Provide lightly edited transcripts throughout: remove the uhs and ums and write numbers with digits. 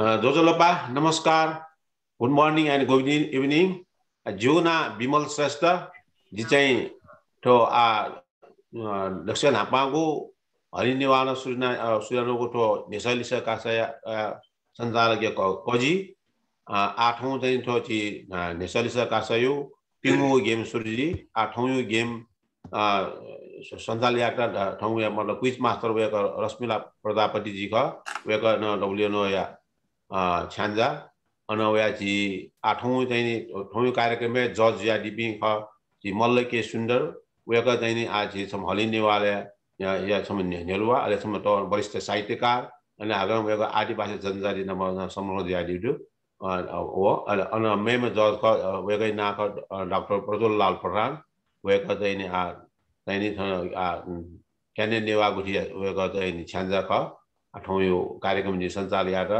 जोजोलप्पा नमस्कार good morning and good evening जीवना विमल श्रेष्ठ जी चाहिँ ठो दक्षिण हापाको हरिनिवान सुनानको ठो नेसलिस कासया सञ्चालकीय कजी आठौं चाहिँ ठो छि नेसलिस कासयो पिङु गेम सुरुजी आठौं गेम सञ्चालक ठाउँ या मतलब क्विज मास्टर वेक रश्मिला प्रजापति जी का वेक न डब्ल्युनो या छान्जा अनवया जी आठौं चाहिँ ठौँ कार्यक्रम में जज या डिपी ख जी मल्ल के सुन्दर वेक चाहिँ आज सम हलिनेवाले या सम नेलुवा अले सम त वरिष्ठ साहित्यकार अनि आगम वेक आदिवासी जनजाति नम्बर समूह या दिदु ओ अन मेम जज क वेक ना डाक्टर प्रज्वल लाल प्रधान वेक चाहिँ क्याने नेवा गुठी वेक चाहिँ छान्जा ख आठौं यो कार्यक्रम जी सञ्चालक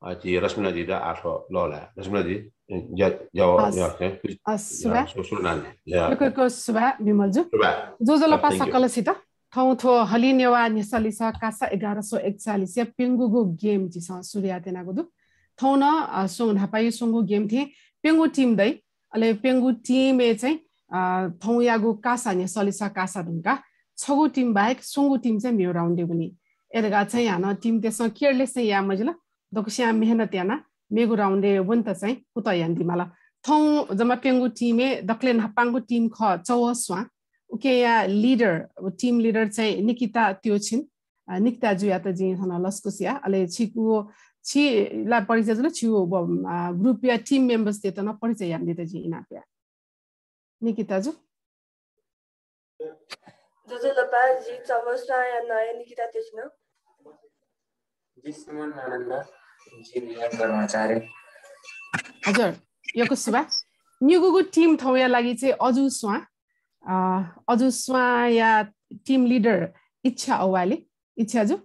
जी रश्मिला जी दा आठो लोला रश्मिला जी सुबह विमल जो लपा सकलसित ठाउँ थो हलिनेवा निसलिस कासा 1141 पेंगुगु गेम जी सूर्या तेनागु दु ठाउँ न सोङ हापाई सोङगु गेम थे पेंगु टिम दै अले पेंगु टिम ए चाहिँ ठाउँ यागु कासा निसलिस कासा दुंका छगु टिम बाहेक सोङगु टिम चाहिँ मेरो राउन्डे पनि एरगा चाहिँ हान टिम त्यसमा केयरलेस चाहिँ या मजला दक्ष्या मेहनत याना मेगु राउन्डे वन्त चाहिँ पुत यान्ति मला ठाउँ जम्मा पेंगु टिमे दक्लेन हापाङगु टिम ख चौस्वा उके या लीडर टीम लीडर चाहिँ निकिता त्योछिन निकिता जुया त जी हन लस्कुसिया अले छिकु छि ला परिचय जुल छु ग्रुप या टीम मेम्बर्स ते त न परिचय याम दिते जी इनाप्या निकिता जु लपा जी चवस्ना या नय निकिता त्योछिन जी सुमन आनन्द जी नियत कर्मचारी हजुर यको सुबा न्युगुगु टीम थौया लागि चाहिँ अजु स्वा या टीम लीडर इच्छा अवाली इच्छा जो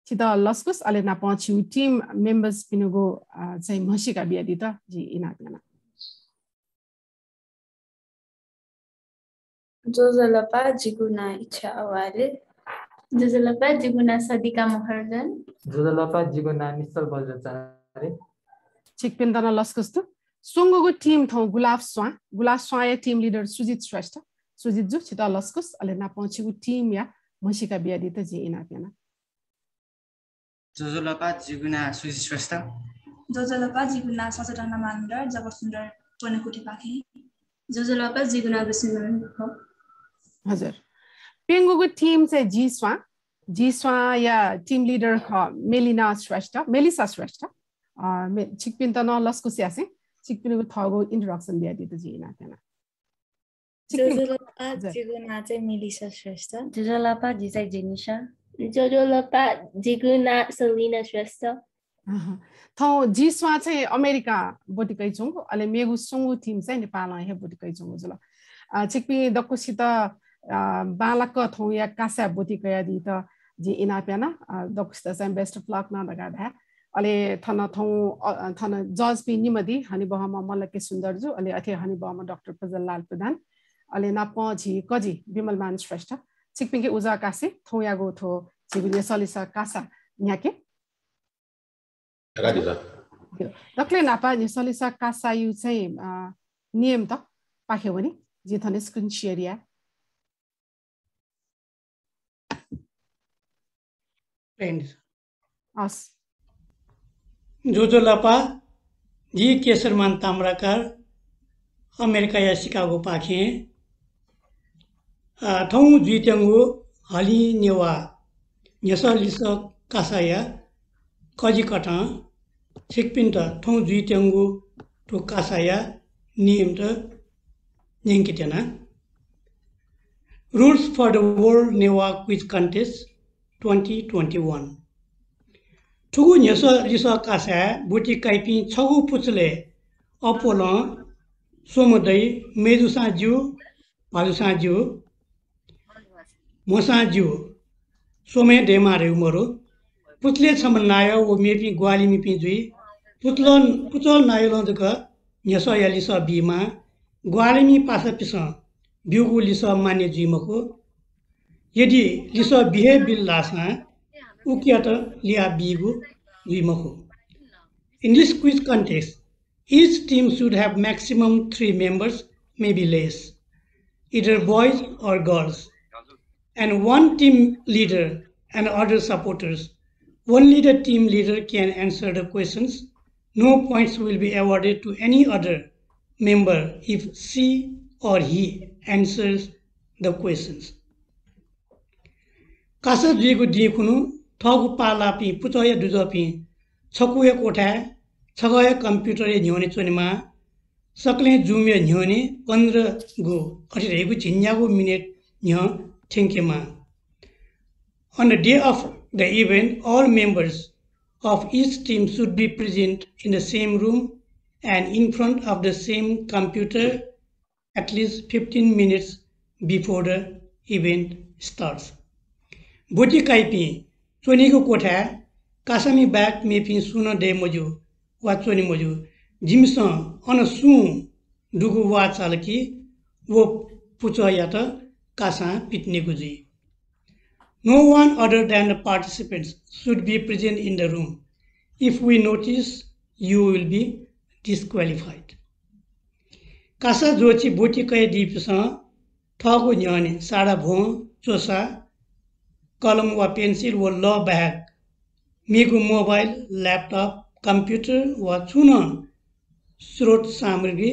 छित लस्कुस अले ना पछु टीम मेम्बर्स पिनुगो चाहिँ मसिका बियादि त जी इनातना जोजलपा जिगुना इच्छा अवाली जोजलपा जिगुना सदिका महर्जन जोजलपा जिगुना निश्चल बज्रचारी छिकपिन्दना लस्कुस त सोङगुगु टीम थौ गुलाब स्वा या टीम लीडर सुजित श्रेष्ठ सुजित जु छिता लस्कुस अले ना पहुँचेको टिम या मसिका बियादि त जे इनापेना जोजलपा जिगुना सुजित श्रेष्ठ जोजलपा जिगुना सचेतना मानदर जब सुन्दर पनेकुटी पाखे जोजलपा जिगुना विसुन्दर हजुर पेंगुगु टिम चाहिँ जीस्वा या टिम लीडर ख मेलिसा श्रेष्ठ छिकपिन त न लस्कुस यासे छिकपिनको थगो इन्ट्रोडक्सन बियादि त जे इनापेना जोजलपा जिगुना चाहिँ मेलिसा श्रेष्ठ जोजलपा जी चाहिँ जेनिशा जोजलपा जिगुना सलिना श्रेष्ठ थौ जीस्वा चाहिँ अमेरिका बोटिकै छौं अले मेगु सुङु टिम चाहिँ नेपाल हे बोटिकै छौं जुल छिकपि दक्कुसित बालक थौ या कासा बोटिकै दि त जे इनापेना दक्कुसित चाहिँ बेस्ट अफ लक न दगा धा अले थन जज पि निमदि हनि बहमा मल्लके सुन्दर जु अले अथे हनि बहमा डाक्टर प्रज्वल लाल प्रधान अले ना पझी कजी विमल मान श्रेष्ठ छिकपिङके उजा कासे थौयागो थो छिगुले सलिसा कासा न्याके दक्ले नापा नि सलिसा कासा यु चाहिँ नियम त पाख्यो भने जे थने स्क्रिन शेयर या फ्रेन्ड्स अस जोजोलपा जी केशरमान ताम्राकार अमेरिका या शिकागो पाखे ठाउँ जुइटेङ्गु हली नेवा नेसलिस कासाया कजी कटा छिकपिन त ठाउँ जुइटेङ्गु टु कासाया नियम त नेङ्किटेना rules for the world Newa quiz contest 2021 ठुगु नेसलिस कासा बुटी काइपि छगु पुचले अपोल सोमदै मेजुसाज्यू भालुसाज्यू मोसाज्यू सोमे डेमारे उमरो पुतले समन्नाय ओ मेपि ग्वाली मिपि जुई पुतल नायलो दक नेसो यालिस बीमा ग्वाली मि पासा पिस बिउगु लिस माने जुइमको यदि लिस बिहे बिल लासा उकिया त लिया बिगु जुइमको In this quiz context, each team should have maximum 3 members, maybe less, either boys or girls, and one team leader and other supporters. Only the team leader can answer the questions. No points will be awarded to any other member if she or he answers the questions. Kasa jigu dikunu thogu palapi putoya duzopi छकुया कोठा छगया computer न्योने चोनेमा सकले जुमे न्योने 15 गो अठिरहेको झिन्याको minute न्य ठेंकेमा. On the day of the event, all members of each team should be present in the same room and in front of the same computer at least 15 minutes before the event starts. Boti kaipi चोनीको कोठा कासामी back मेपी soon they मजु वा चोनी मजु जिमस on सु दुगु वा चालकी वो पुचो या त कासा पिटने गुजी. No one other than the participants should be present in the room. If we notice, you will be disqualified. Kasa जोची बोटी कय दीपस ठगु न्याने साडा भो चोसा कलम वा पेन्सिल वा ल बैग मेगु मोबाइल लैपटॉप कंप्यूटर वा चुन स्रोत सामग्री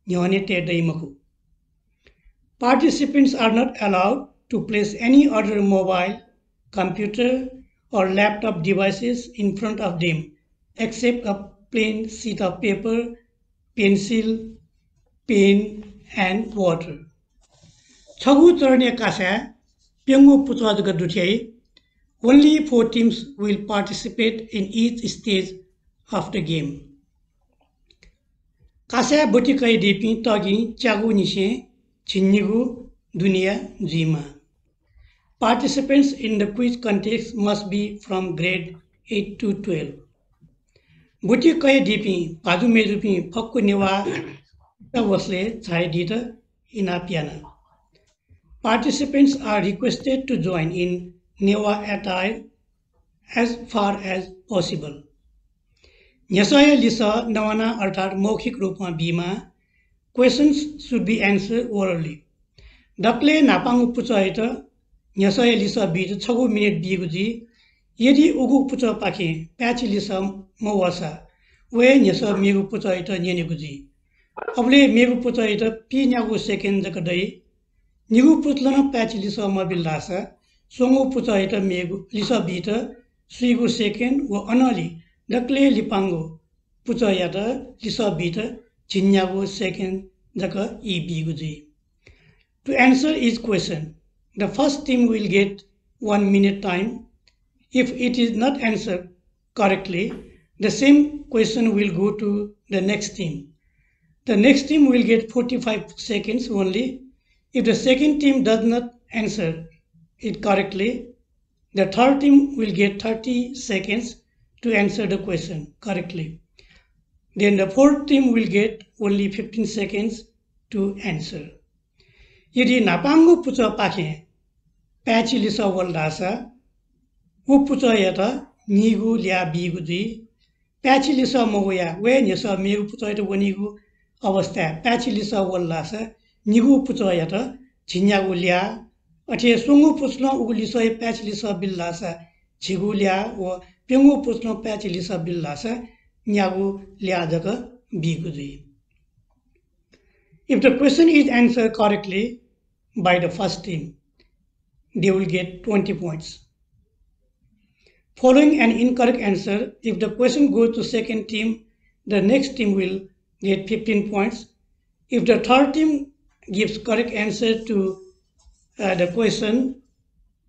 न्याने टेडै मखु. Participants are not allowed to place any other mobile, computer or laptop devices in front of them except a plain sheet of paper, pencil, pen and water. Chagu charne kasa pengu putwad gaduthai. Only 4 teams will participate in each stage of the game. Kasa botikai depi tagi chagu nishe chinnigu dunia jima. Participants in the quiz contest must be from grade 8 to 12. Botikai depi padu medupi fakku newa wasle chai dita inapiana. Participants are requested to join in newa attire as far as possible. Nyasaya lisa nawana arthar maukhik rupma bima. Questions should be answered orally. Dakle napangu puchaita nyasaya lisa bid 6 minute biguji yedi ugu pucha pake pachi lisa mawasa we nyasa megu puchaita nyene guji able megu puchaita pi nyagu second jakadai nigu putlana pachi lisa mabillasa songo puchaita megu lisa bita suigu second wa anali dakle lipango puchayata lisa bita chinyago second jaka e biguji. To answer each question, the first team will get 1 minute time. If it is not answered correctly, the same question will go to the next team. The next team will get 45 seconds only. If the second team does not answer it correctly, the third team will get 30 seconds to answer the question correctly. Then the fourth team will get only 15 seconds to answer. Yedi napangu pucha pake pachi lisa waldasa u pucha yata nigu lia bigu di pachi lisa mogoya we nyasa megu pucha yata wanigu avastha pachi lisa waldasa nigu pucha yata chinyagu lia athe sungu puchna ugu lisa pachi lisa billasa chigu lia o pengu puchna pachi lisa billasa nyagu lia jaka bigu di. If the question is answered correctly by the first team, they will get 20 points. Following an incorrect answer, if the question goes to second team, the next team will get 15 points. If the third team gives correct answer to the question,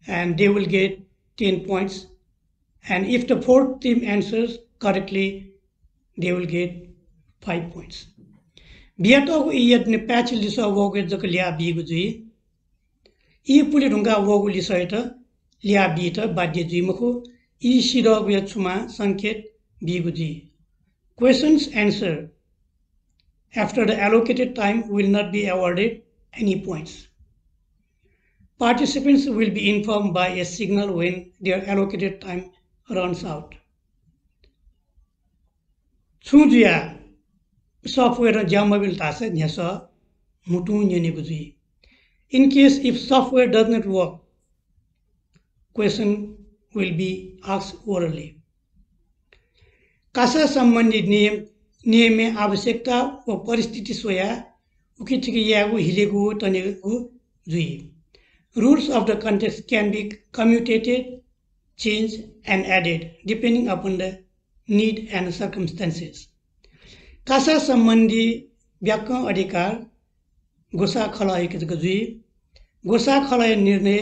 and they will get 10 points. And if the fourth team answers correctly, they will get 5 points. Biato iyat ne patch lisa woge jakalia biguji. I pulirunga wogu lisaita lia bita badye jimaku I shidog yachuma sanket biguji. Questions answered after the allocated time will not be awarded any points. Participants will be informed by a signal when their allocated time runs out. Sudia software jammable tasa nyasa mutu nyani. In case if software does not work, question will be asked orally. Kasa संबंधित नियम में आवश्यकता व परिस्थिति soya उकितकियागु हिलेगु तनेगु Jui. Rules of the context can be commutated, changed and added depending upon the need and circumstances. Kasa संबंधी व्याकरण अधिकार गोसा खलाय केतको जुई. गोसा खलाय निर्णय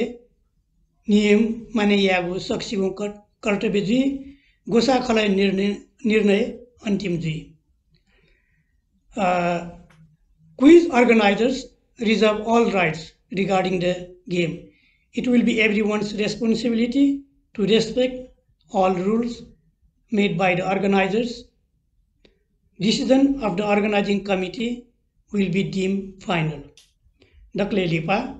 नियम माने यागु सक्सिगु कर्तव्य जुई. गोसा खलाय निर्णय अंतिम जुई. Quiz organizers reserve all rights regarding the game. It will be everyone's responsibility to respect all rules made by the organizers. Decision of the organizing committee will be deemed final. Dakle lipa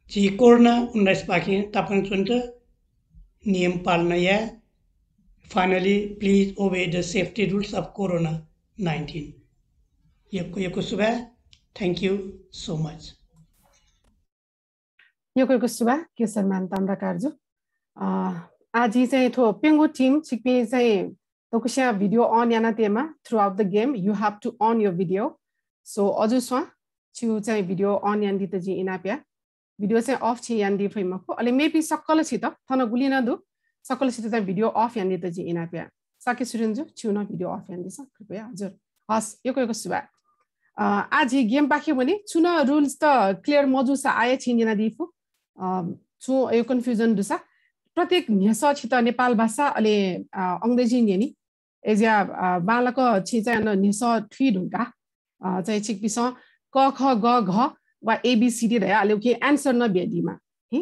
ji corona 19 paki tapan chunta niyam palna ya. Finally, please obey the safety rules of Corona-19. Yoko suba. Thank you so much. Yoko suba kisar man tamra karju. Aji say to Pingu team chikpi say tokusha video on yana tema throughout the game. You have to on your video. So aju swa chu say video on yandi taji inapya. Video say off chi yandi faimako. Ale maybe sakala chita thana gulina do. सकल सित video of यान्दी त जी इनाप्या साके सुरेन्जु छिउन video of यान्दी छ कृपया हजुर हस यको सुबा आज गेम पाख्यो भने छुन रुल्स त क्लियर मजुसा आए छिन्दिना दिफु छु यो कन्फ्युजन दुसा प्रत्येक न्यास छित नेपाल भाषा अले अंग्रेजी न्यानी एजिया बालक छिचा न न्यास थ्री ढुंगा चाहिँ छिकपिस क ख ग घ वा एबीसीडी रया अले के आन्सर न बेदीमा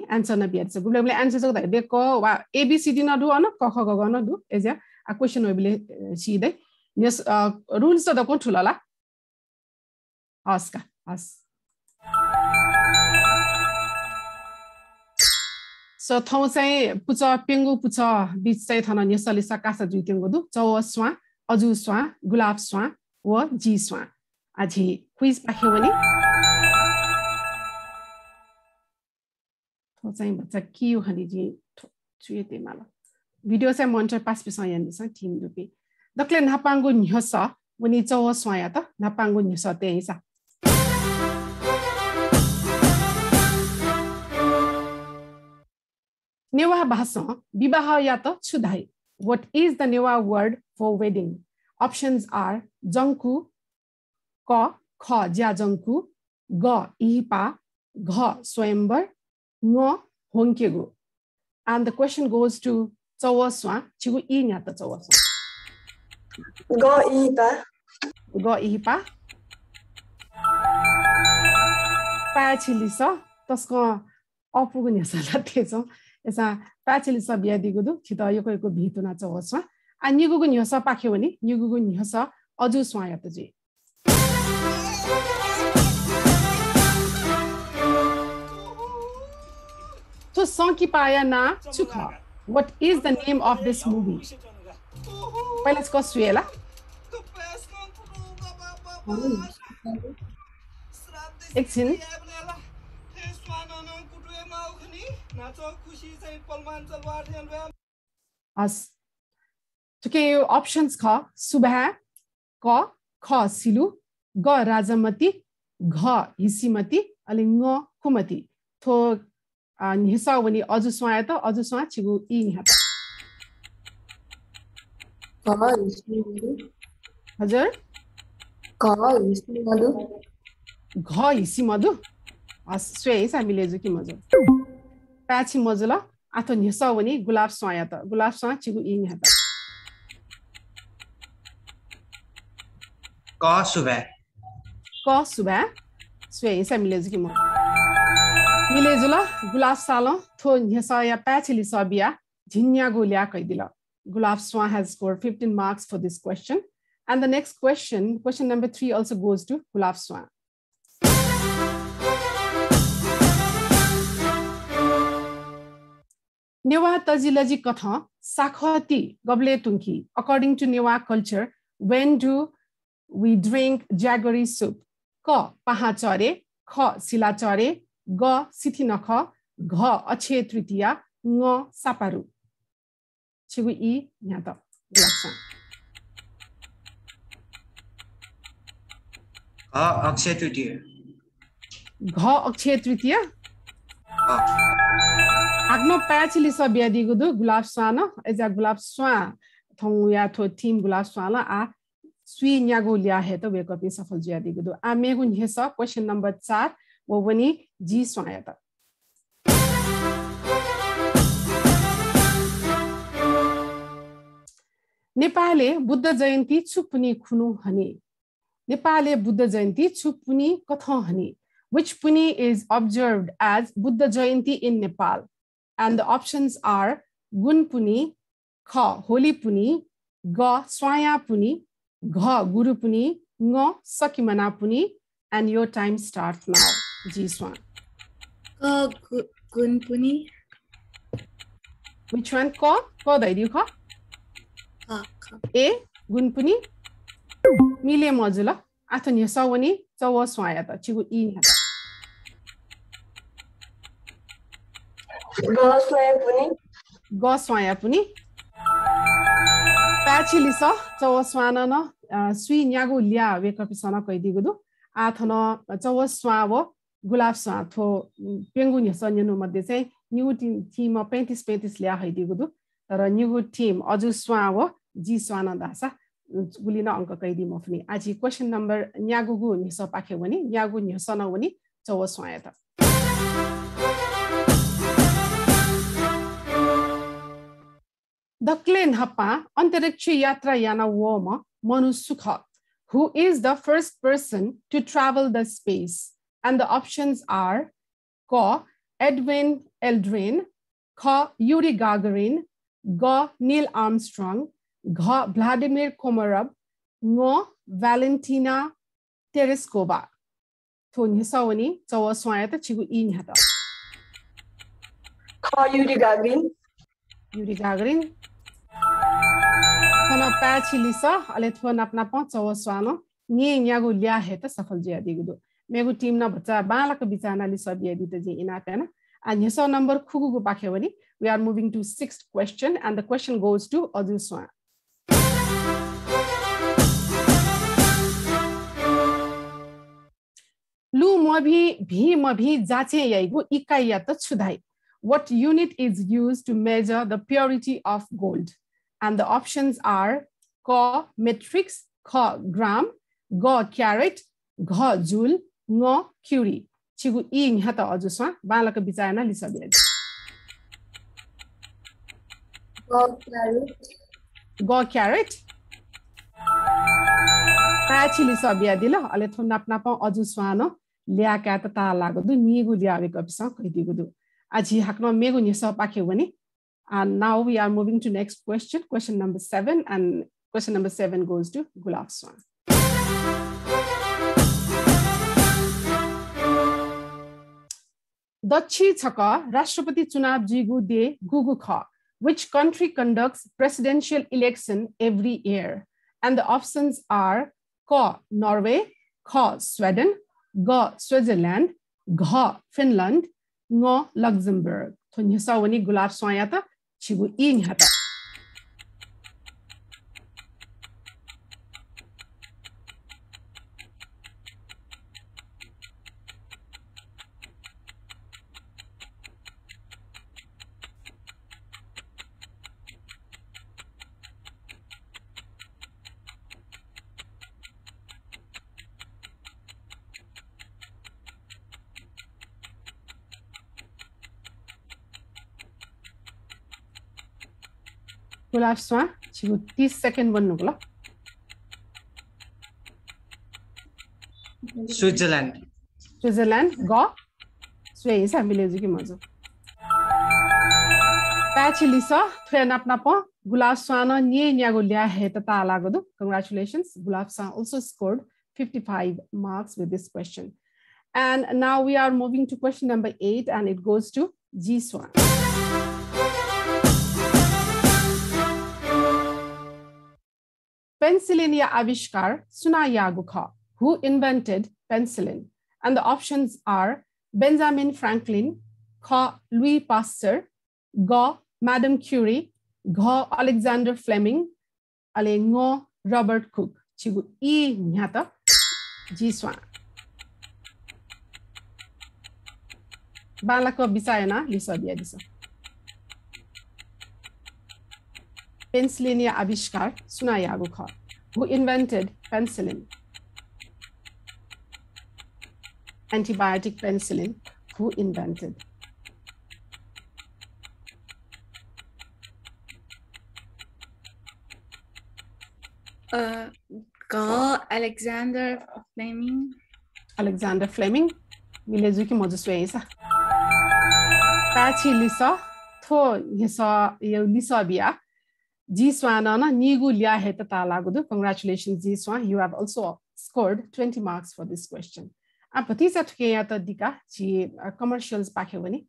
answer na biar so gule answer so da de ko wa abcd na do ana ko ko go na do eja a question we bile si dai yes rules da ko thulala aska as so thau sai pucha pengu pucha bich sai thana nesali sakasa juitengo du chaw swa aju swa gulab swa wa ji swa aji quiz pakhe भने चाहिँ बच्चा के हो खनि जी छुएते माला video चाहिँ मन्टर pass पिसा यान्दिस team रुपी दक्ले नापांगु न्यस वनि चौ स्वाया त नापांगु न्यस तेइसा नेवा भाषा विवाह या त छुधाई. What is the Newa word for wedding? Options are जंकु क ख ज्या जंकु ग इहिपा घ स्वयंवर No honkegu. And the question goes to Chawaswa, Chigu Inyata Chawaswa. Go ihipa. Pachilisa, Tosco Opugunia Salateso, as a Pachilisa Biadigudu, Chita Yoko Bituna Chawaswa, and Yugun Yosa Pakiwani, Yugun Yosa, Oju Swayataji. So Sonki Paya na Chukha. What is the name of this movie? Well, let's go Suela. Exin. As. Okay, options ka Subha, Ka, Kha Silu, Ga Rajamati, Gha Hisimati, Alingo Kumati. To Nisa when you also swat you in her. Hazard? Gha Isimadu? As sways, I believe Zuki Mother. Patchy Mozilla, Aton Nisa when he Gulaf Swayata, Gulaf Swat you in her. Ka Suba. Ka Suba? Sways, I believe Zuki Mother. Milezula, Gulaf Salon, Thon Yesaya Patchili Sabia, Jinya Gulia Kaidila. Gulaf Swan has scored 15 marks for this question. And the next question, question number 3, also goes to Gulaf Swan. Newa Tajilaji Katha, Sakhati, Goble Tunki. According to Newa culture, When do we drink jaggery soup? K. Pahachare, K. Silachare, G. Sitinakha, G. Akshay Tritiya, Ng. Saparu. Chigu E. Nyata. Akshay Tritiya. G. Akshay Tritiya. Agno Pachili Sabiadi Gudu, Gulab Sana, as a Gulab Swan, Tonguya to team Gulab Swana, a Sweet Nyagulia Heta, wake up in Safal Jadi Gudu. I make un hisa question number 4, Wawani G Swayata. Nepale Buddha Jayanti Chupuni Kunu Hani. Nepale Buddha Jayanti Chupuni Katha Hani. Which Puni is observed as Buddha Jayanti in Nepal? And the options are Gun Puni, Kha Holi Puni, Ga Swaya Puni, Gha Guru Puni, Ngo Sakimana Puni, and your time starts now. G Swan. Gun Puni. Which one? Ka? Ka Daidi Kha? A. Gun Puni. Mile Modula. Atanya Sawani, Sawa Swayata. Chigu E. Goswaya Puni. Pachilisa, Tawaswana, Sweet Nyago Lia, wake up Sana Koidigudu, Athano, Tawaswavo, Gulafsa, to Penguin Sonino Madese, new team of Pentis Pentis Lia Haidigudu, or a new team, Oju Swavo, G Swana Dasa, Gulina Uncle Kaidi Mofni. Aji question number Nyagugu, Niso Pakewani, Nyagu Nisona Wani, Tawaswayata. Daklen Hapa, Antarikshi Yatra Yana Woma, Manu Sukha, who is the first person to travel the space. And the options are Ka Edwin Aldrin, Ka Yuri Gagarin, Ga Neil Armstrong, Ga Vladimir Komarov, Ngo Valentina Tereskova. To Nisawani, Tawa Swayata Chigu Inyata. Ka Yuri Gagarin. Yuri Gagarin. Tana Pachilisa, Aletwa Napnapa, Tawaswano, Ni Nyago Lia Heta Safal Jadigudu. Megu team number Balaka Bitana Lisa Biadita in Atena. And Yasa number Kugu Bakewani. We are moving to 6th question, and the question goes to Oduswan. Lu Mabhi, Bhi Mabhi, Zache Yaigo, Ikayata Chudai. What unit is used to measure the purity of gold? And the options are Ka metrics, Ka gram, Ga carat, Ga joule, Ngo curie. Chigu ing hata Oduswan, Balaka Bitana Lisa Biad. Ga carat. Pachili Sabiadilla, Aleton Napnapa Oduswano, Lea Catata Lagodu, Nigu Diavicopsa, Digudu. Aji Hakno Megu Nisa Pakewani. And now we are moving to next question, question number 7. And question number 7 goes to Gulab Swan. Dachi Chaka, Rashtrapati Chunav Jigu De Gugu Kha. Which country conducts presidential election every year? And the options are Ka Norway, Ka Sweden, Ga Switzerland, Ga Finland, Ngo Luxembourg. Thonyasawani Gulab Swayata, Chigu In Hata. Gulab Swan, Chigu 30 second one Nugla. Switzerland. Switzerland, Ga. Sway is a village. Pachilisa, Twenapnapa, Gulab Swana, Nye Nyagulia Heta Lagodu. Congratulations. Gulab Swan also scored 55 marks with this question. And now we are moving to question number 8, and it goes to G Swan. penicillin या आविष्कार सुना यागु ख who invented penicillin and the options are Benjamin Franklin ख Louis Pasteur ग Madame Curie घ Alexander Fleming ale ngo Robert Cook chigu e nyata jiswa balako bisayana lisa dia disa penicillin या आविष्कार सुना यागु ख who invented penicillin antibiotic penicillin who invented Alexander Fleming. Alexander Fleming. Milezuki Mozusuesa. Pachi Lisa. Tho Lisa Bia. Jiswana Nigu Lia Heta Talagudu. Congratulations, Jiswan. You have also scored 20 marks for this question. Apatisa Tukeyata Dika, commercials Pakewani.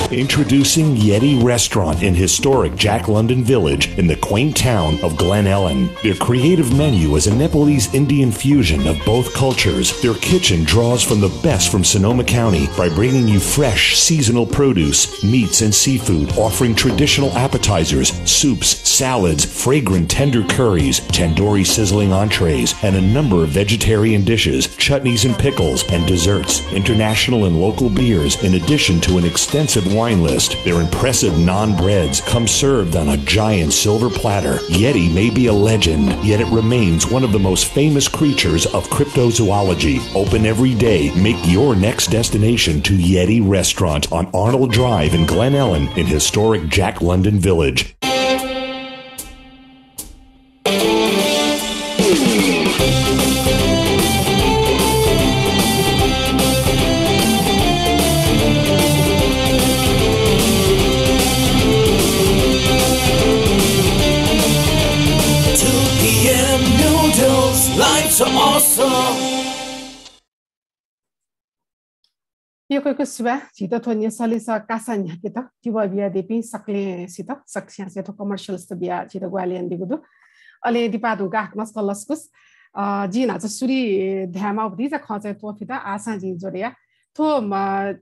Introducing Yeti Restaurant in historic Jack London Village in the quaint town of Glen Ellen. Their creative menu is a Nepalese Indian fusion of both cultures. Their kitchen draws from the best from Sonoma County by bringing you fresh seasonal produce, meats and seafood, offering traditional appetizers, soups, salads, fragrant tender curries, tandoori sizzling entrees, and a number of vegetarian dishes, chutneys and pickles, and desserts, international and local beers, in addition to an extensive wine list. Their impressive naan breads come served on a giant silver platter. Yeti may be a legend, yet it remains one of the most famous creatures of cryptozoology. Open every day. Make your next destination to Yeti Restaurant on Arnold Drive in Glen Ellen in historic Jack London Village. Yo ko kuswa chita thonya salisa kasanya kita tiwa bia depi sakle sita saksya se to commercials to bia chita gwalian digudu ale dipadu ga mas kolaskus jina cha suri dhama bdi cha khacha to fita asa ji joria to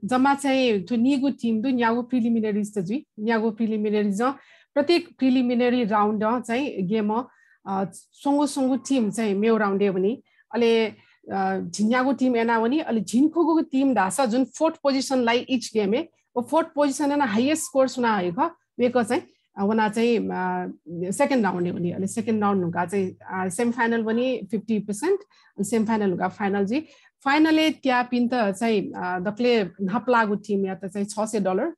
jama chai to nigu team du nyago preliminaries ta ji nyago preliminaries pratek preliminary round chai game songo team chai meu round e bani ale झिन्याको team एना पनि अलि झिनखोको team धासा जुन fourth position लाई each game है वो फोर्थ पोजिसन एना हाईएस्ट स्कोर सुना आएको वेको चाहिँ वना चाहिँ सेकेन्ड राउन्ड पनि अलि सेकेन्ड राउन्ड हुका चाहिँ सेमी फाइनल पनि 50% सेमी फाइनल हुका फाइनल जी फाइनली त्या पिन त चाहिँ दक्ले नपलागु टिम या त चाहिँ $600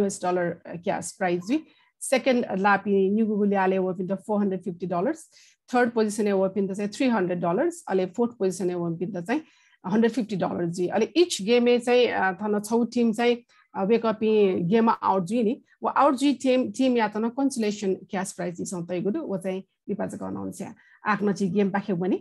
US डलर क्याश प्राइज जी second lapi new google ale wo pinta $450 third position e wo pinta चाहिँ $300 ale fourth position e wo pinta चाहिँ $150 जी ale each game e चाहिँ थन छौ टिम चाहिँ wake up game out जी नि वो out जी team या त न consolation cash prize जी सं तै गुदु वो चाहिँ विभाजक अनाउन्स या आफ्नो चाहिँ गेम पाखे पनि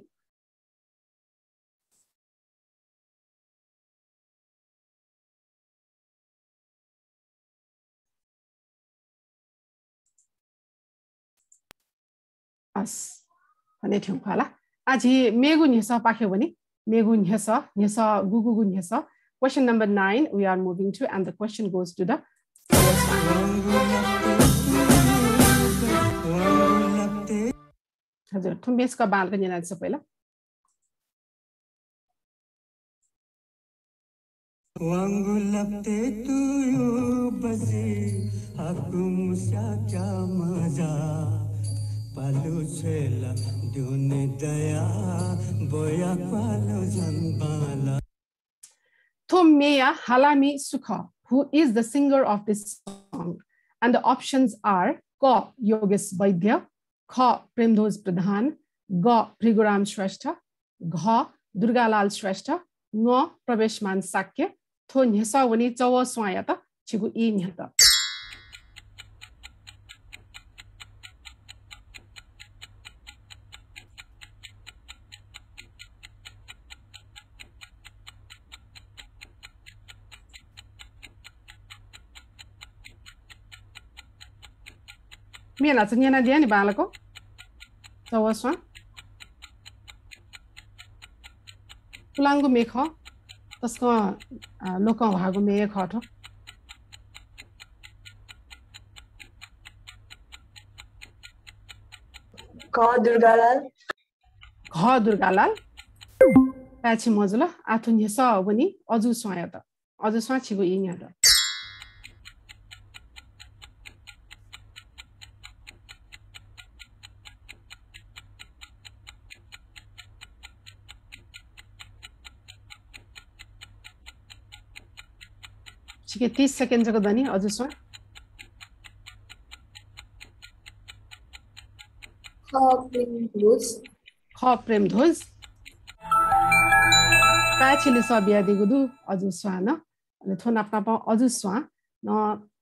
अस भने थियौ होला आज मेगु निसा पाखे पनि मेगु निसा गुगु निसा question number 9 we are moving to and the question goes to the हजुर थुम्बेसका बालका निना छ पहिला वांगु लपते तू यो बजे हकुम सा क्या मजा पालू छेला दुने दया बोया पालो जनबाला Thummeya Halami Sukha, who is the singer of this song? And the options are Ka Yogesh Vaidya, Kha Premdhoj Pradhan, Ga Priguram Shrestha, Gha Durgalal Shrestha, Nga Praveshman Sakya, Tho Nyesa Wani Chawa Swayata, Chigu I Nyata. Mena tsanyana dia ni balako. Tawaswa. Pulango mekho. Tasko lokon hago me khotho. Kha Durgalal. Kha Durgalal. Pachi mozula atun yesa wani aju swayata. Aju swa chigo inyada. ठीक है 30 second जको दनी अजुस्वा ख प्रेमध्वज पाछिले सबिया दिगुदु अजुस्वा न अनि थोन आपना अजुस्वा न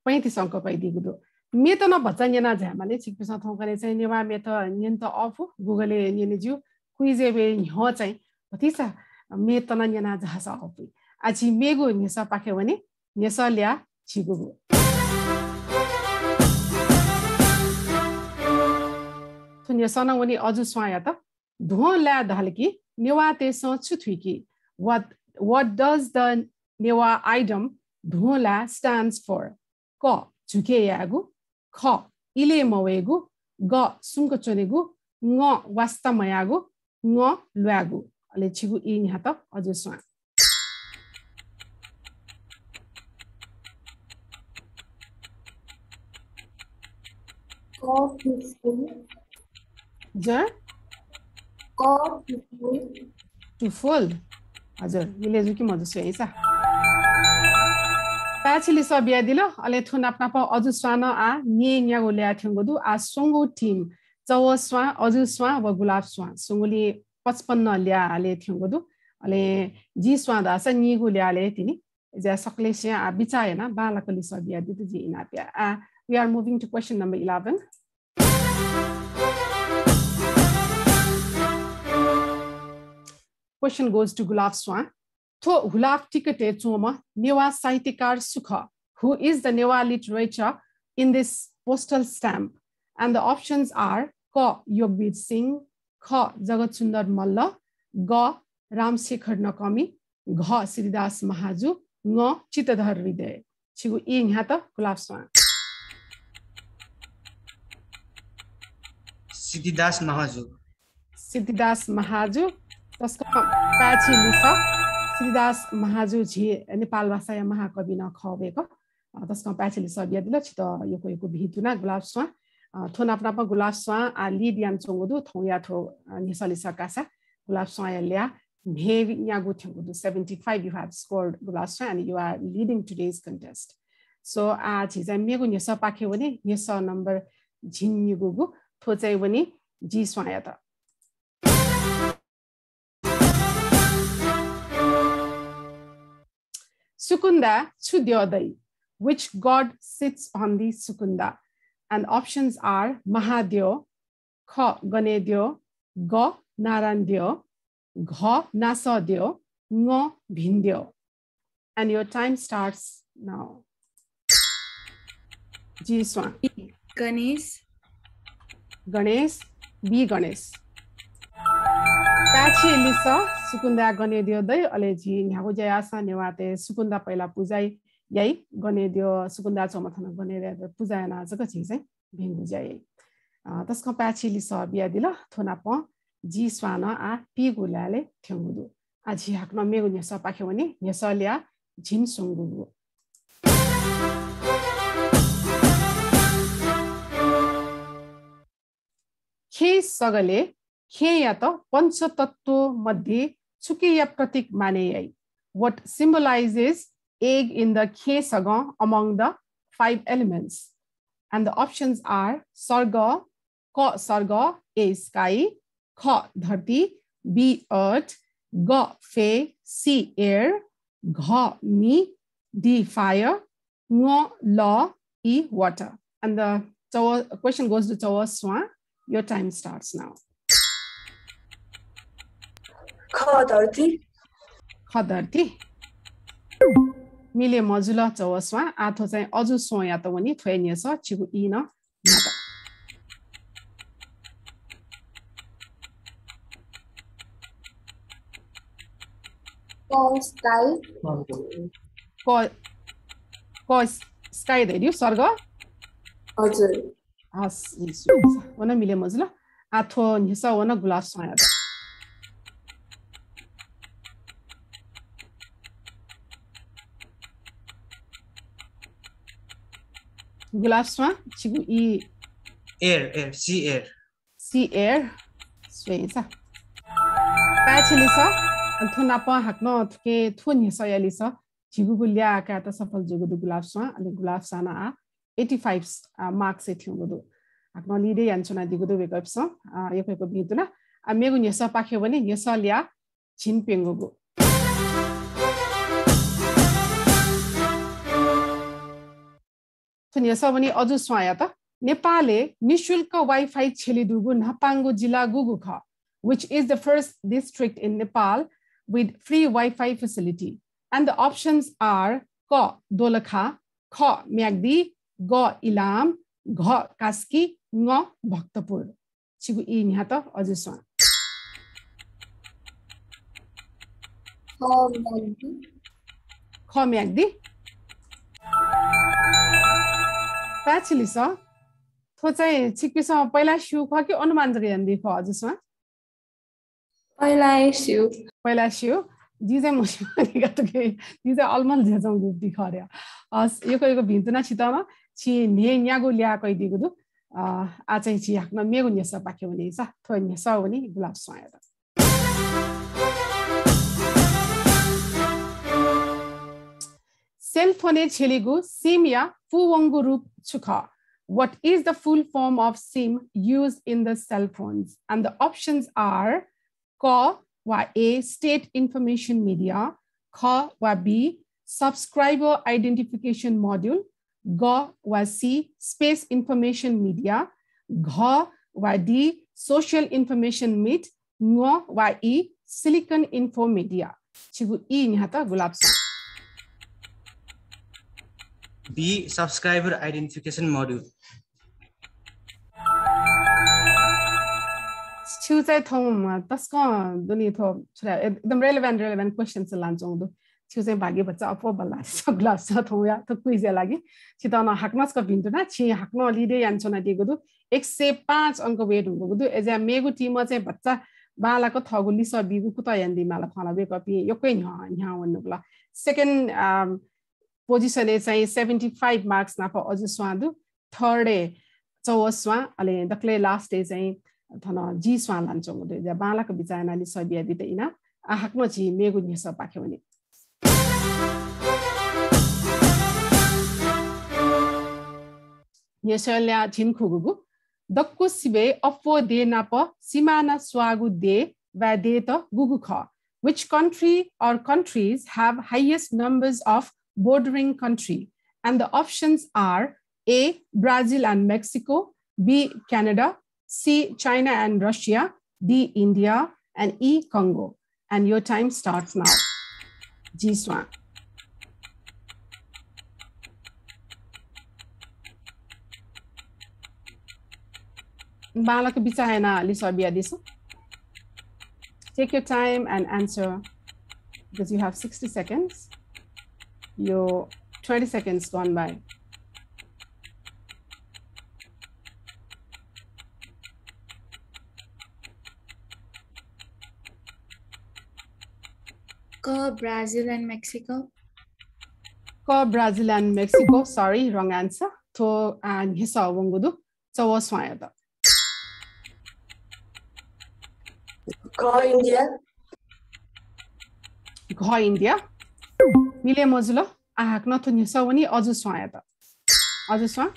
35 अंक पाइ दिगुदु मे त न भचा नेना झा माने छिक पिसा थौ करे चाहिँ नेवा मे त निन त अफ गुगले नेने ज्यू क्विजे बे ह चाहिँ भतिसा मे त न नेना झा स अफ आछि मेगु निसा पाखे भने Nyesalia Chigugu. So Nyesana wani aju swayata. Dhuon la dhalki newa te so chutwiki. What does the newa item dhuon la stands for? Ko chuke yagu, kho ile mawegu, go sumko chonegu, ngo wasta mayagu, ngo luagu. Ale chigu I nyata aju sway. Jar? To full. Ajar, village ki madu se isa. Pachili sabia dilo, ale thun apna pa ajuswana a nye nya go lea thungodu a songo team. Chawaswa, ajuswa wa gulabswa. Songoli 55 lea ale thungodu. Ale ji swa da sa nye go lea ale tini. Ja saklesia a bichayana bala kali sabia ditu ji inapia. We are moving to question number 11. Question goes to Gulab Swan. To Gulab Tikate Choma, Newa Saitikar Sukha, who is the Newa literature in this postal stamp. And the options are Ka Yogbir Singh, Kha Jagat Sundar Malla, Ga Ram Shekhar Nakami, Gha Sridas Mahaju, Nga Chitadhar Viday. Chigu ing hata Gulab Swan. Siddhidas Mahaju. Siddhidas Mahaju. Taska Pachi Lisa. Siddhidas Mahaju ji Nepal Vasaya Mahakavi na Khaveko. Taska Pachi Lisa Biadila Chita Yoko Bihituna Gulab Swan. Thonapnapa Gulab Swan a Lidian Songodu, Tonyato Nisalisa Casa, Gulab Swan Lea, Heavy Yagutu 75. You have scored Gulab Swan and you are leading today's contest. so a ji zai me gu nyesa pakhe wani nyesa number jin yu gu tho chai wani ji swa ya ta Sukunda Chudyodai. Which god sits on the Sukunda? And options are Mahadeo, Kha Ganedeo, Go Narandeo, Gha Nasadeo, Ngo Bhindeo. And your time starts now. Ji Swan. Ganesh. Ganesh. B Ganesh. Pachi Lisa, Sukunda Ganedeo, Aleji, Yahujayasa, Nevate, Sukunda Paila Puzai, Yay, Ganedio, Sukunda Somatana Ganede, Puzana, Zakachi, Bingujay. Tasco Pachi Lisa, Biadilla, Tonapa, G Swana, A, Pigulale, Tungudu. Aji Hakno Megu Yasa Pakewani, Yasalia, Jin Sungu. Ke Sagale. Kheyato Panchatattva Madhye Chukiya Pratik Maneyai. What symbolizes egg in the Khe Saga among the 5 elements? And the options are Sarga, Ka Sarga, A sky, Kha Dharti, B earth, Ga Fe, C air, Gha me, D fire, Ngo law, E water. And the question goes to Chawa Swan. Your time starts now. Kha Dharti. Mile Mozula Chawaswa, Ato चाहिँ अजु soya त वनी थ्वेन्य छ चिगु इ न नाता को sky देदियो स्वर्ग हजुर हस वना मिले मजुला आथो निसा वना गुलास soya Gulaswa, Chigu E. Air, sea air. Sea air, Swaysa. Pachilisa, and Tunapa Hakno, Tuke, Tunisa Yalisa, Chigulia, Kata Safal Jugu Gulaswa, and the Gulafsana 85 marks at Yungudu. Acknowledge and Sona Digudu wake up so, Yoko Bituna, a Megun Yasa Pakewani, Yasalia, Chin Pingugu. Nyasawani Oju Swayata, Nepale, Nishulka Wi-Fi Chelidugu, Napango Jila Gugukha, which is the first district in Nepal with free Wi-Fi facility. And the options are Ka Dolakha, Kha Myagdi, Ga Ilam, Gha Kaski, Nga Bhaktapur. Chigu I Nyata Oju Swan. Kha Myagdi. Pachilisa, Tote Chikisa, Paila Shu, Quaki Onmandri and the Pazisma. Paila Shu. Paila Shu, these are Moshi, these are almost the song of the Korea. As Yoko Bintana Chitana, Chi Niago Liako Digudu, Achi Yakna Megunesa Pakivanisa, Tonya Sawani, Glapswire. Cell phone Cheligu, Simia, Fuwangurup Chukha. What is the full form of SIM used in the cell phones? And the options are Ka wa A, State Information Media, Kha wa B, Subscriber Identification Module, Ga wa C, Space Information Media, Gha wa D, Social Information Meet, Ngo wa E, Silicon Info Media. Chigu E nyata gulapsa. B, Subscriber Identification Module. Choose a home, Tascon, Donito, the relevant questions. Lanzong, choose a baggy but up for balance, glass, Toya, to quiz a lagi. Chitana Hakmaska Vintuna, Chi Hakno, Lide, and Sona Digodu, except parts on the way to Gudu, as a megu team was a bata, Balaka Togulisa, Biguta, and the Malapana, wake up, Yokin, and Yawanubla. Second, position is 75 marks na for Ojuswandu. Third, Chawaswa, Ale, the clay last is a G Swan Lanchong, the Balaka Bizana, Sobia Dina, a Haknochi, Megunyasa Pakewani. Yeselya Chinkugu, Dokku Sibe, Oppo de Napa, Simana Swagu de, Vadeta Gugukha. Which country or countries have highest numbers of bordering country? And the options are A, Brazil and Mexico, B, Canada, C, China and Russia, D, India, and E, Congo. And your time starts now. G Swan. Balak Bisayana Lisabia Diso. Take your time and answer because you have 60 seconds. Your 20 seconds gone by. Go Brazil and Mexico. Go Brazil and Mexico. Sorry, wrong answer. To and Hisa Wongudu. So was fine. Go India. Go India. Mile Mozulo. Ahakna to Nisawani Ozuswayata. Ozuswa.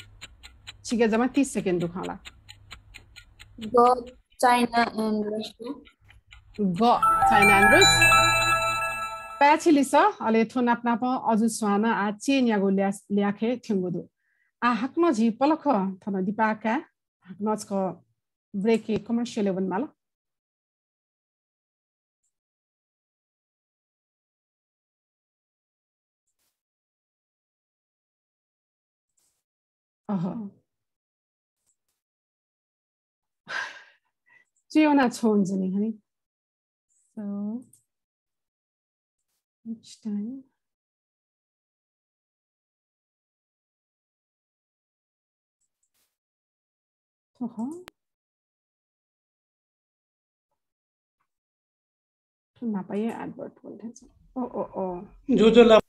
Chigazama 30 seconds. Go China and Russia. Go China and Russia. Pachilisa, Aleto Napnapa, Ozuswana, Cheniago Liake, Tungudu. Ahakno G Polako, Tana Dipaka, Haknotsko break commercial even Mala. So you're not tones any, honey. So each time. Napaya advert voltage. Oh. Jojo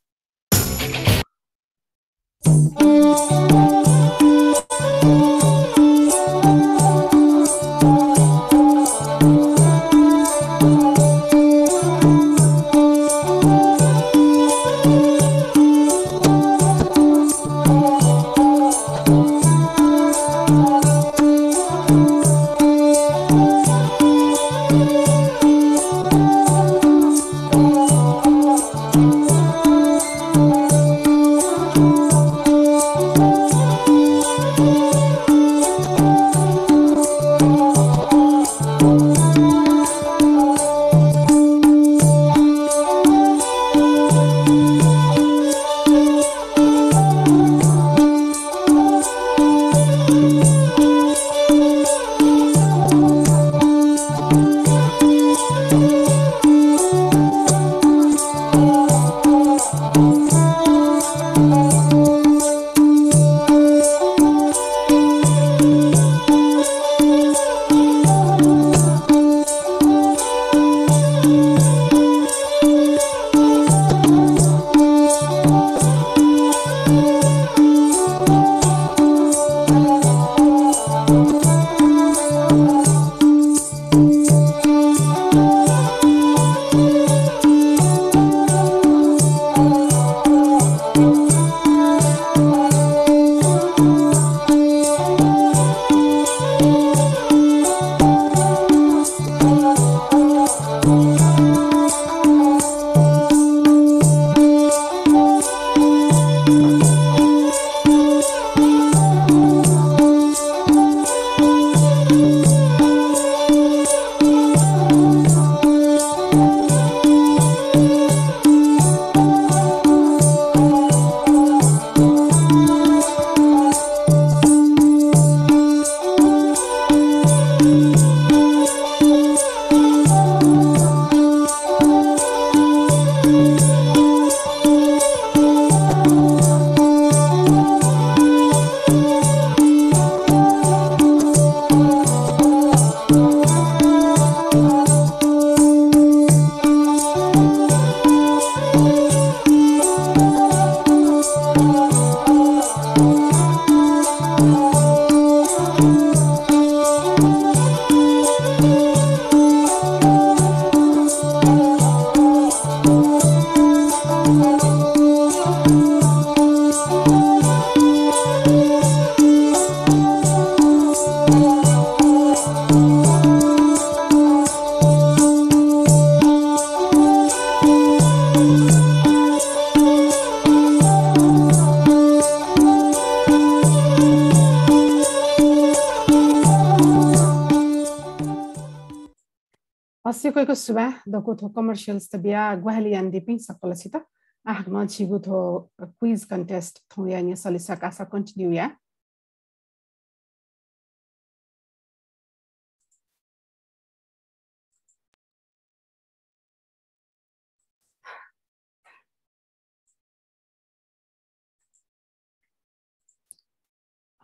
Asiko suba doko tho commercials tabia gwahali andi ping sakala sita ahgno chigu tho quiz contest tho ya nya salisa kasa continue ya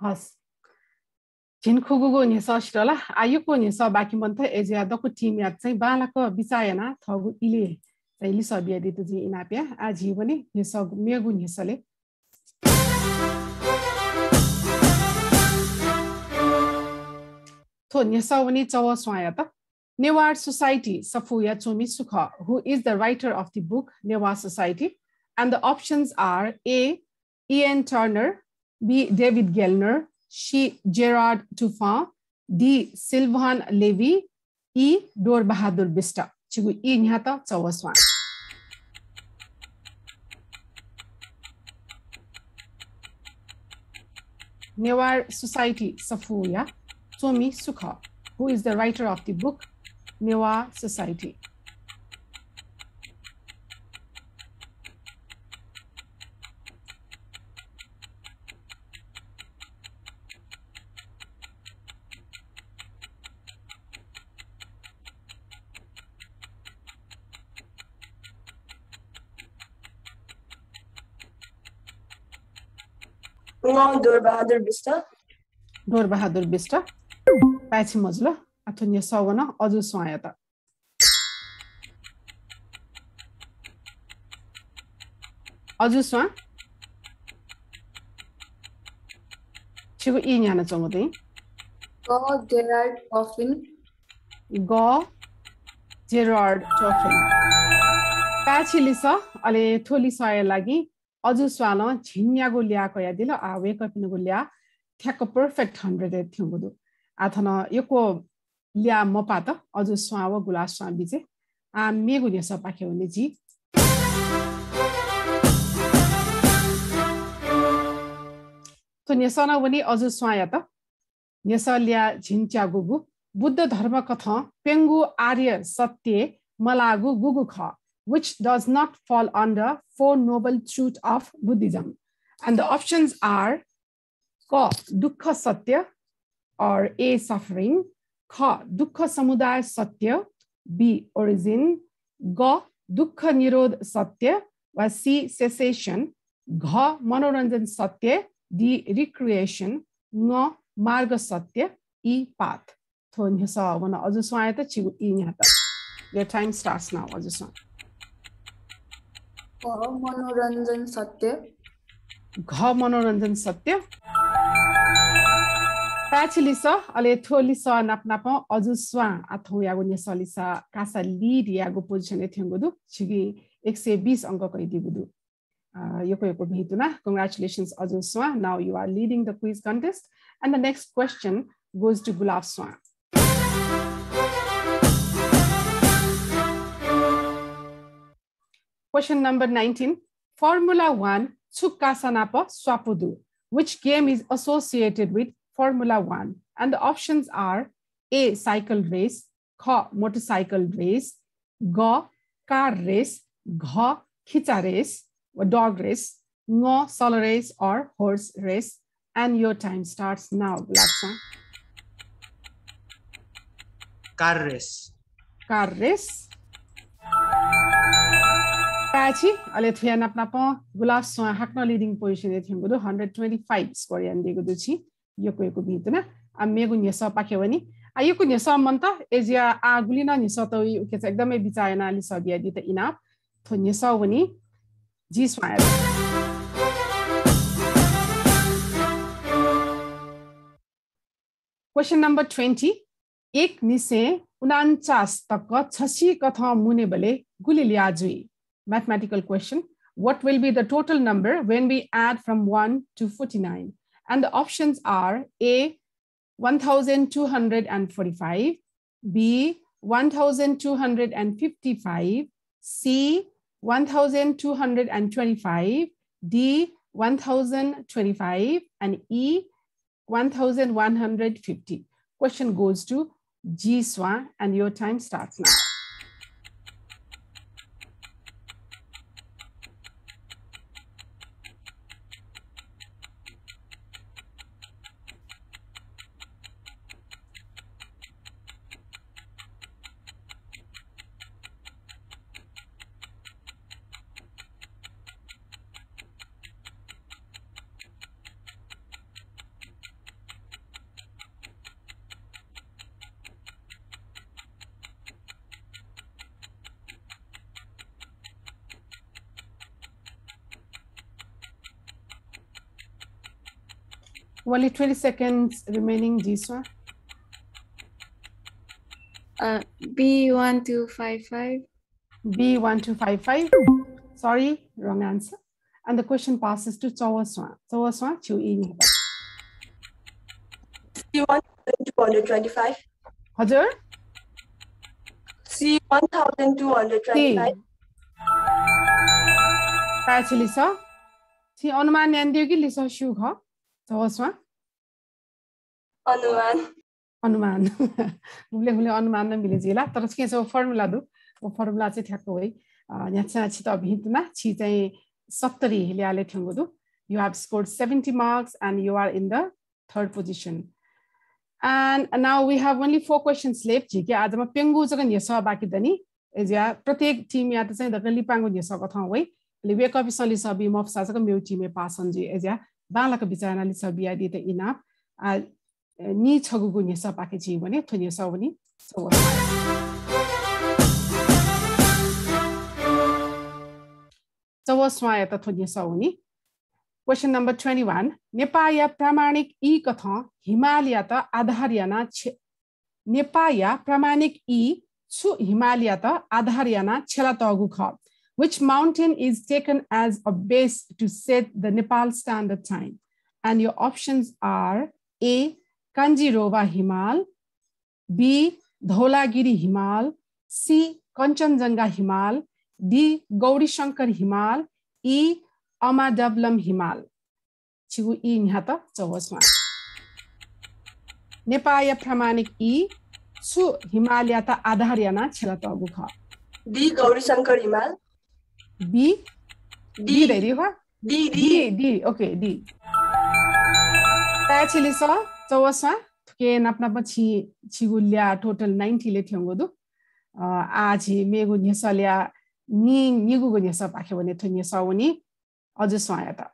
has जिनखुगुगो निसा शिरला आयुको निसा बाकी मन त Asia दको team या चाहिँ बालाको बिचायना थगु इले चाहिँ लिसा बिया दितु जी इनाप्या आजी पनि निसा मेगु निसले तो निसा पनि चव स्वाया त Newar Society Safuya Chomi Sukha, who is the writer of the book Newar Society, and the options are A. Ian Turner, B. David Gellner, C. Gerard Tufan, D. Sylvain Levy, E. Dor Bahadur Bista. Chigu E nyata chawaswan. Newar Society Safuya Chomi Sukha, who is the writer of the book Newar Society. Dor Bahadur Bista. Dor Bahadur Bista. Pachi Mozla. Atunya Sawana, Adu Swayata. Adu Swan Chigu Inyana Chomodi. Go Gerard Coffin. Go Gerard Coffin. Pachi Lisa, Ale Tulisa Lagi, Adu Swana, Chinya Gulia Koyadilla, I wake up in Gulia, take a perfect 100 at Timbudu. Athana Yoko. Lia mopata oju swawa gula swa bije a megu ne sa pakhe one ji to nesana wani oju swaya ta nesa lia झिन्च्या गुगु Buddha धर्म कथा पेंगु आर्य सत्य malagu gugu kha, which does not fall under four noble truths of Buddhism, and the options are ka dukkha satya or A suffering, Kha Dukkha Samudaya Satya, B origin, Ga Dukkha Nirod Satya, or C cessation, Gha Manoranjan Satya, D recreation, Nga Marga Satya, E path. So Nyasa wana Azuswayata Chigu E Nyata. Your time starts now, Azuswa. Gha Manoranjan Satya. Gha Manoranjan Satya. Pachilisa, ale tholisa napnapa Azuswa atho yago nesalisa kasa lead yago position ethengodu chigi 120 angka ko idigudu yoko yoko bhituna. Congratulations Azuswa, now you are leading the quiz contest, and the next question goes to Gulab Swan. Question number 19. Formula 1 Chukasanapa Swapudu. Which game is associated with Formula 1? And the options are A. Cycle race, Kha. Motorcycle race, Ga. Car race, Gha. Khicha race or dog race, Nga. Solo race or horse race. And your time starts now, Gulabsan. Car race. Car race. Pachi, Alethian Napnapa, Gulabsan Hakna leading position at him 125 score and Deguduchi. Yoko Bituna, a Megun Yasa Pakewani. A Yukun Yasa Monta, Asia Agulina Nisoto, you can take them a bit analysis of the edit enough. Tonyasa Wani, G Smile. Question number 20. Ek Nise, Unanchas Taka, Chashi Katha Munebale, Guliliajui. Mathematical question. What will be the total number when we add from 1 to 49? And the options are A. 1245, B. 1255, C. 1225, D. 1025, and E. 1150. Question goes to G Swan, and your time starts now. Only 20 seconds remaining, Jiswa. B1255. B1255. Sorry, wrong answer. And the question passes to Chawaswa. Chawaswa, Chu E. C1225. Hajar? C1225. Pachi Lisa. Si Onuman Nandiogi Lisa Shuha. Chawaswa? अनुमान मुले मुले अनुमान न मिले जिला तर के छ formula दु ओ formula चाहिँ ठ्याक्क होइ यहाँ चाहिँ त भिन्तना छि चाहिँ 70 ल्याले ठंगो दु you have scored 70 marks and you are in the third position and now we have only 4 questions left जी के आज म पेंगु जगन यस बाकी दनी एजा प्रत्येक टिम या त चाहिँ द लिपांगु यस कथा होइ लिबे कपि सली सबि म साजक मेउ टिमে पास हुन्छ एजा बालक बिचारनाले सबि आदि त enough ni chagugu nyesa pake ji भने थुनि सवनी चवस्वा त थुनि सवनी Question number 21 नेपाया प्रामाणिक ई कथा हिमालय त आधारयाना नेपाया प्रामाणिक ई छु हिमालय त आधारयाना छेला तगु ख which mountain is taken as a base to set the Nepal Standard Time and your options are A Kanjirova Himal, B. Dholagiri Himal, C. Kanchanjunga Himal, D. Gauri Shankar Himal, E. Amadavlam Himal. Chigu E nyata chawasma. Nepaya pramanik E. Su Himalaya ta adharyana chhelata gukha. D. Gauri Shankar Himal. B. D. D. Okay, D. Pachilisa. चवसा के नापना पछि छिगुल्या total 90 ले थ्यंगोदु आज मेगु नेसल्या निगुगु नेस पाखे भने थ्यने सवनी अझ स्वायता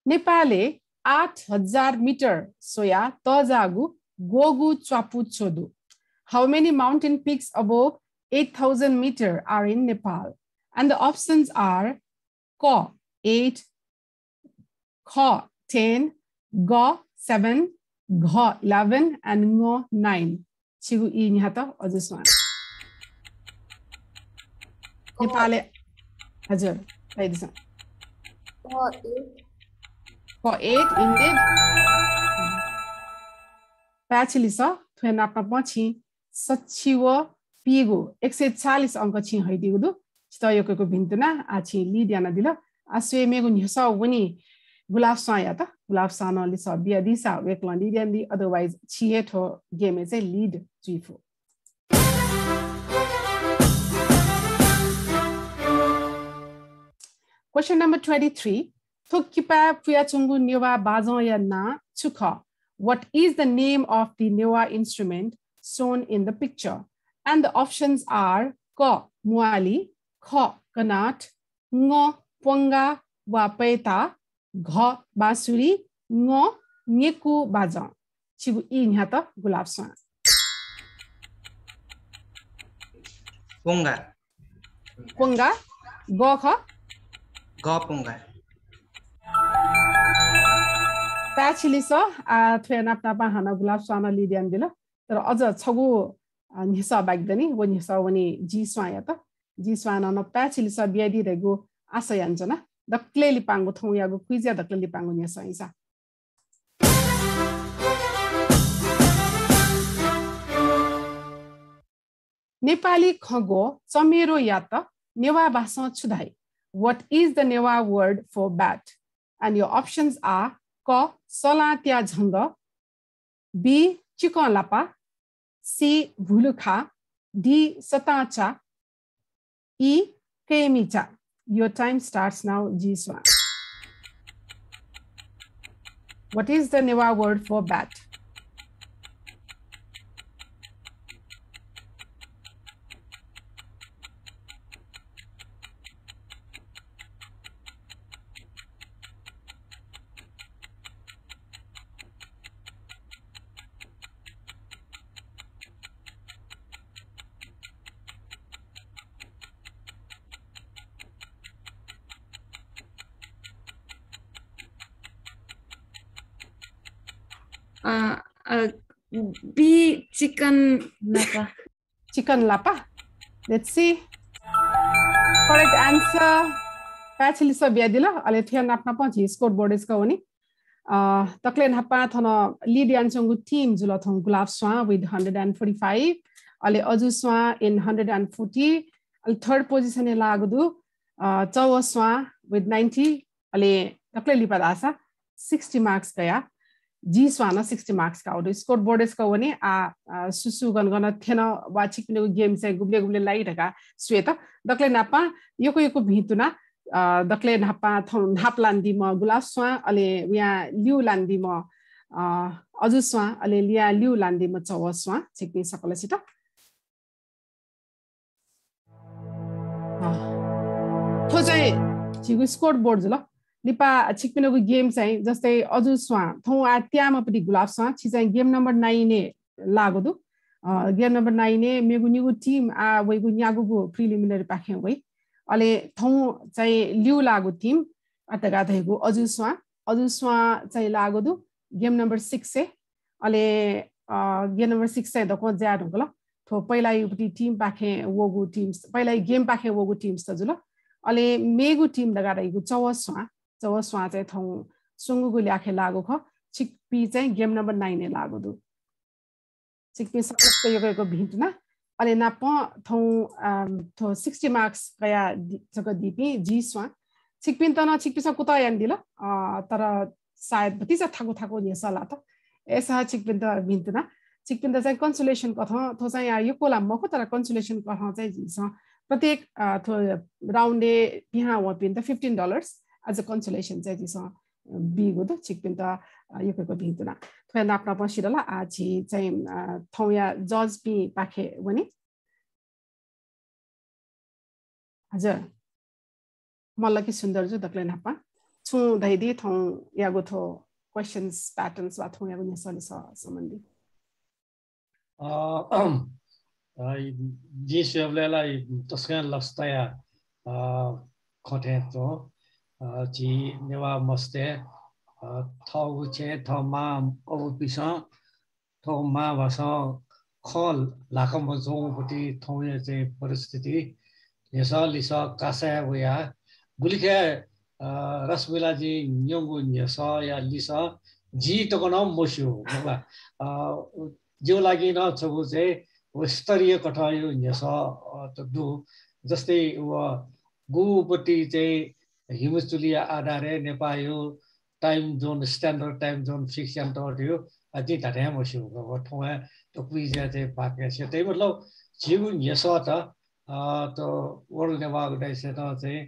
नेपालले 8000 मिटर सोया तजागु गोगु च्वापु छोदु How many mountain peaks above 8000 meter are in Nepal and the options are Ko 8, Kho 10, Go 7, Gho 11, and Ngo 9. Chigu E nyata ojuswan. Nepal Hazur. Right. Ko 8 indeed. Pachilisa thuen apna pachi sachiwo pigu 140 अंक छि हैदिगु Stoyoko Bintuna, Achi, Lydia Nadilla, Aswe Megun Yusa Winnie, Gulaf Sayata, Gulaf Sana Lisa, Biadisa, Wekland Lydia, the otherwise Chieto game is a lead Jifu. Question number 23. Tokipa Puyachungu Niwa Bazoya Na Chuka. What is the name of the Niwa instrument shown in the picture? And the options are Ko Muali. Kho kanat, ngo ponga wapeta, gho basuri, ngo nyeku bajan. Chigu I nyata gulabsan. Ponga. Ponga, go kho? Go ponga. Pachilisa, thuen apna hana gulabsana lidian dila. There are other chagu nisa bagdani, when you saw when he G swayata. Jiswana no Pachilisa biadi rego asayanjana, the clearly pango tonyago quizia the clearly pango nyasaisa. Nepali Khogo, Samiro Yata, Newa Basan Chudai. What is the Newa word for bat? And your options are Ko Solatya Jhanga, B Chikon Lapa, C Vulukha, D Satacha, E. Kemicha. Your time starts now, Jiswa. What is the Newa word for bat? B. Chicken lapa. Chicken lapa. Let's see. Correct answer. Actually, so biadila. Ale thian apna panchi scoreboard is kawani. Taklen hapa thana lead yansongu team jula thong Gulab Swa with 145. Ale Aju Swa in 140. Ale third position e lagudu. Chawa Swa with 90. Ale takle lipadasa 60 marks kaya. G Swana 60 marks ka auto scoreboard is kawani susu gana thena watching no game say guble light ka sweta dakle napa yoko bhituna dakle napa thon haplandi ma Gulab Swa ale ya liu landi ma Aju Swa ale lia liu landi ma Chawa Swa chikni sakala sita thojai chigu scoreboard jula Lipa chikpinogu game चाहिँ जस्तै Aju Swa thau atiama पनि Gulab Swa chi चाहिँ game number 9 ne lagodu game number 9 ne मेगु निगु team वैगु न्यागुगु preliminary पाखे वै अले थौ चाहिँ लिउ लागु team अटगा थैगु Aju Swa चाहिँ लागोदु game number 6 से अले game number 6 चाहिँ दको ज्या ढंगला थो पहिला युपटी team पाखे वगु teams पहिला game पाखे वगु teams त जुल अले मेगु team दगा रैगु Chawa Swa चाहिँ थौ सुंगुगु ल्याखे लागु ख चिकपी चाहिँ गेम नम्बर 9 ने लागु दु चिकपी सबैको योको भिन्टना अले नाप थौ 60 मार्क्स कया जक दिपी जी स्वा चिकपिन त न चिकपी स कुता यान दिला तर सायद बतिसा थाको नि सला त एसा चिकपिन त भिन्टना चिकपिन त चाहिँ कन्सोलेसन कथ थो चाहिँ यो कोला मको तर कन्सोलेसन कथ चाहिँ जिस प्रत्येक थो राउन्ड ए यहाँ व पिन त $15 as a consolation चाहिँ जिस बिगो त चिकपिन त योको भिन्टना थो नाप्ना पसिरला आछि चाहिँ थौ या जज पि पाखे वनी हजुर मलाई के सुन्दर जो दक्ले नापा छु दैदी थौ यागो थो क्वेशन्स प्याटर्न्स वा थौ यागो नेसले सम्बन्धी जिसलाई तस्कान लस्ताया खटे तो जी नेवा मस्ते थाउ छे थमा ओपिसा थमा भाषा खल लाकम जोंपटी थौया चाहिँ परिस्थिति यसा लिसा कासा वया गुलिके रसमिला जी न्योंगु यसा या लिसा जी तको नाम मोस्यो होला जो लागि न छगु चाहिँ स्तरीय कठायो यसा त दु जस्तै व गुपटी चाहिँ हिमचुलिया आधारे नेपायो time zone standard time zone फिक्सन तोड्यो अझै धर्या मस्यो ठौया त कुइजा चाहिँ पाके छ त्यही मतलब जीवन यसा त वर्ल्ड नेवा गइसे त चाहिँ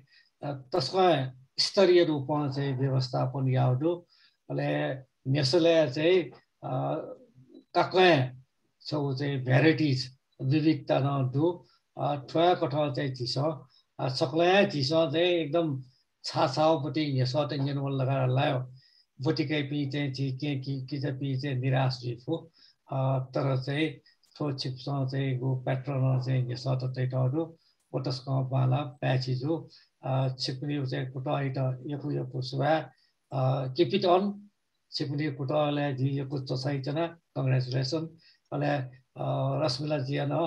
तस्का स्तरीय रूपमा चाहिँ व्यवस्थापन याउदो अले नेसले चाहिँ काक्वे छौ चाहिँ भेराइटिज विविधता न दु ठया कठा चाहिँ जिस सकला जिस चाहिँ एकदम छाछाउपट्टि यसा त नियन लगाएर लायो बटिकै पि चाहिँ के चाहिँ पि चाहिँ निराश जिफो तर चाहिँ थो चिप्स चाहिँ गो प्याट्रन चाहिँ यसा त चाहिँ टडो पोटस्क बाला प्याची जो चिप्नी चाहिँ कुटाइ त यको सुवा किप इट अन चिप्नी कुटाले जी यको चसाइ जना कंग्रेचुलेसन अले रसमिला जी न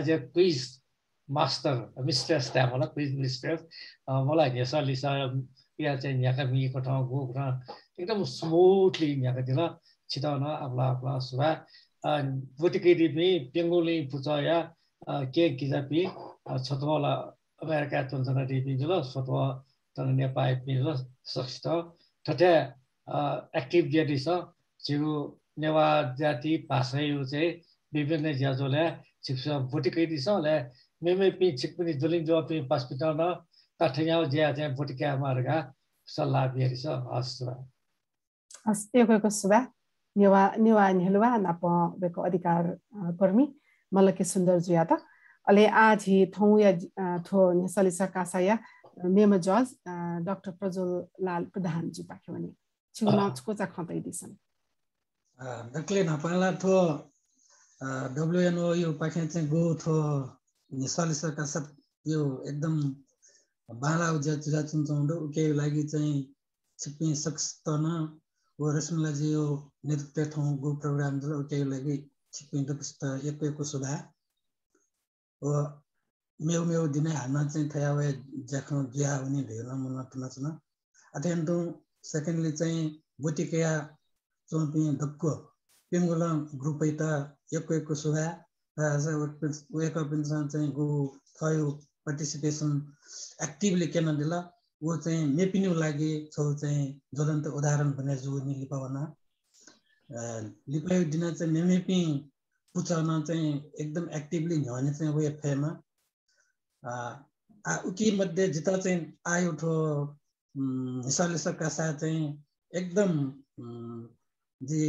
as a quiz master mister staff होला क्विज मिस्टर मलाई नेसा लिसा या चाहिँ यहाँका मिको ठाउँ गो एकदम स्मुथली यहाँका दिन छिटाउन आफ्ला सुवा बुटिकै दिपी पेंगोली पुचाया के किजापी छतवाला अमेरिका तन्जना दिपी जुल छतवा तन नेपाल पिजुल सक्षित ठटे एक्टिभ जेडी छ जिउ नेवा जाति भाषा यो चाहिँ विभिन्न ज्याजोले शिक्षा बुटिकै दिसले मेमे पि चिकपनि जुलिङ जो पि पास्पिटल न तठ्याउ ज्या चाहिँ बुटिका मार्गा सल्लाह बिरिस हस्एको सुबा नेवा निहलवा नाप बेको अधिकार कर्मी मलके सुन्दर जुया त अले आज ही थौ या थो नेसलिसा कासाया मेम जज डाक्टर प्रज्वल लाल प्रधान जी पाखे भने चुनावको चा खतै दिसन दक्ले नपाला थो WNO यो पाखे चाहिँ गो थो नेसलिसा कासा यो एकदम बाला उजा चुनचौंडो उके लागि चाहिँ छिप्पी सक्स तन वो रसमलाजी यो नेतृत्व ठाउँ गो प्रोग्राम जल उके लागि छिपिन्द पुस्ता एकको सुधा ओ मेउ दिने हाना चाहिँ थया वे जखन ज्या हुने धेर मन नचना अटेन्डो सेकेन्डली चाहिँ बोटिकेया चोपी दक्को पिंगुला ग्रुप इता एकको सुधा as a wake up in चाहिँ गो थयो पार्टिसिपेसन एक्टिभली केन दिला वो चाहिँ मेपिनु लागि छौ चाहिँ ज्वलन्त उदाहरण भने जो नि लिपावना लिपायो दिन चाहिँ मेमेपि पुछाउन चाहिँ एकदम एक्टिभली न्हने चाहिँ वे फेमा उकी मध्ये जिता चाहिँ आयो ठो हिसाबले सकासा चाहिँ एकदम जे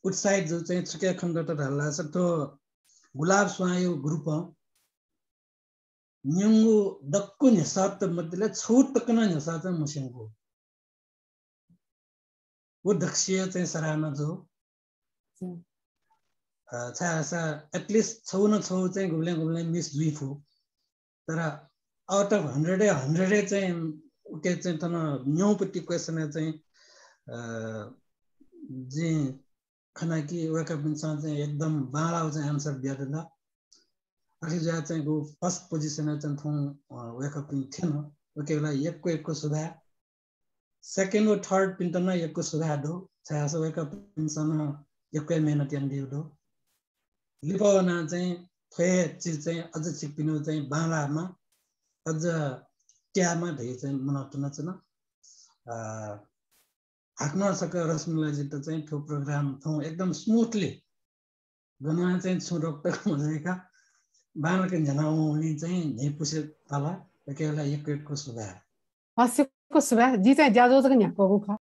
उत्साहित जो चाहिँ छुके खण्ड त ढल्ला छ तो गुलाब स्वायो ग्रुप न्यंगु दक्कु निसात मध्यले छोट तकना निसात मुसिंगु वो दक्षिय चाहिँ सराहना जो छासा एटलिस्ट छौ न छौ चाहिँ गुब्ले मिस जुइफु तर आउट अफ 100 चाहिँ उके चाहिँ तन न्यौपट्टि क्वेशन चाहिँ जे खाना कि वेकअप इंसान चाहिँ एकदम बालाउ चाहिँ आन्सर दिया दिला अखि जा चाहिँ गो फर्स्ट पोजिसन चाहिँ थौ वेकअप इन थिएन ओके ला एकको सुधा सेकेन्ड और थर्ड पिन्टन एकको सुधा दो छास वेकअप इंसान एकै मेहनत यान दिउ दो लिपावना चाहिँ थे चीज चाहिँ अझ छिपिनु चाहिँ बालामा अझ ट्यामा धै चाहिँ मनाउन नचन हाक्न सके रसमलाजी त चाहिँ ठो प्रोग्राम थौ एकदम स्मूथली गना चाहिँ छुरोक्तक मजेका बानके जनाउनी चाहिँ नै पुसे तला एकेला एकको सुभा हस्यको सुभा जी चाहिँ ज्याजो चाहिँ न्याको ख